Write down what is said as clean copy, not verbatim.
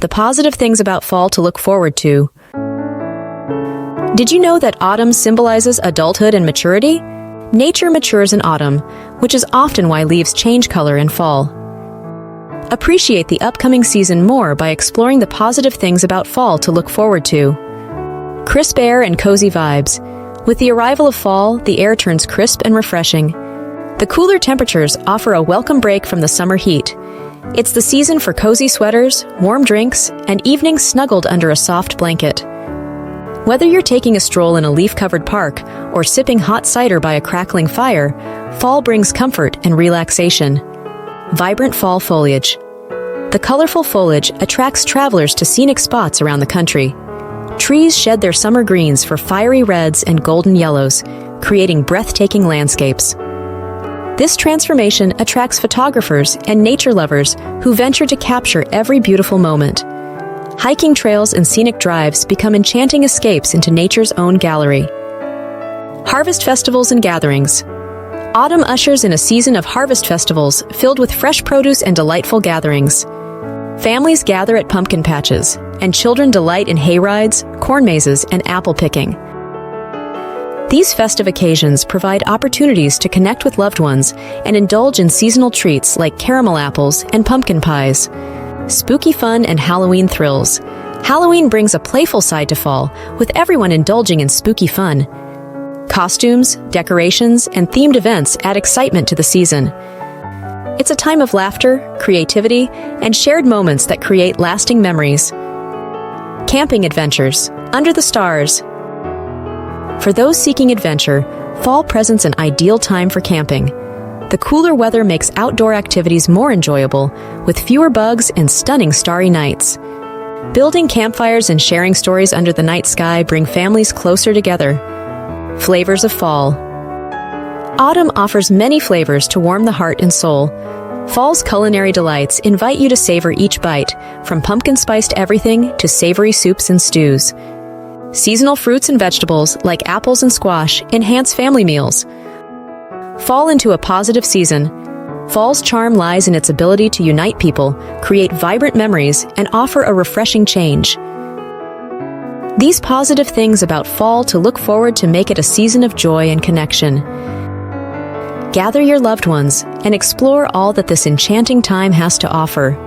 the positive things about fall to look forward to. Did you know that autumn symbolizes adulthood and maturity? Nature matures in autumn, which is often why leaves change color in fall. Appreciate the upcoming season more by exploring the positive things about fall to look forward to. Crisp air and cozy vibes. With the arrival of fall, the air turns crisp and refreshing. The cooler temperatures offer a welcome break from the summer heat. It's the season for cozy sweaters, warm drinks, and evenings snuggled under a soft blanket. Whether you're taking a stroll in a leaf-covered park or sipping hot cider by a crackling fire, fall brings comfort and relaxation. Vibrant fall foliage. The colorful foliage attracts travelers to scenic spots around the country. Trees shed their summer greens for fiery reds and golden yellows, creating breathtaking landscapes. This transformation attracts photographers and nature lovers who venture to capture every beautiful moment. Hiking trails and scenic drives become enchanting escapes into nature's own gallery. Harvest festivals and gatherings. Autumn ushers in a season of harvest festivals filled with fresh produce and delightful gatherings. Families gather at pumpkin patches, and children delight in hayrides, corn mazes, and apple picking. These festive occasions provide opportunities to connect with loved ones and indulge in seasonal treats like caramel apples and pumpkin pies. Spooky fun and Halloween thrills. Halloween brings a playful side to fall, with everyone indulging in spooky fun. Costumes, decorations, and themed events add excitement to the season. It's a time of laughter, creativity, and shared moments that create lasting memories. Camping adventures. Under the stars. For those seeking adventure, fall presents an ideal time for camping. The cooler weather makes outdoor activities more enjoyable, with fewer bugs and stunning starry nights. Building campfires and sharing stories under the night sky bring families closer together. Flavors of fall. Autumn offers many flavors to warm the heart and soul. Fall's culinary delights invite you to savor each bite, from pumpkin-spiced everything to savory soups and stews. Seasonal fruits and vegetables, like apples and squash, enhance family meals. Fall into a positive season. Fall's charm lies in its ability to unite people, create vibrant memories, and offer a refreshing change. These positive things about fall to look forward to make it a season of joy and connection. Gather your loved ones and explore all that this enchanting time has to offer.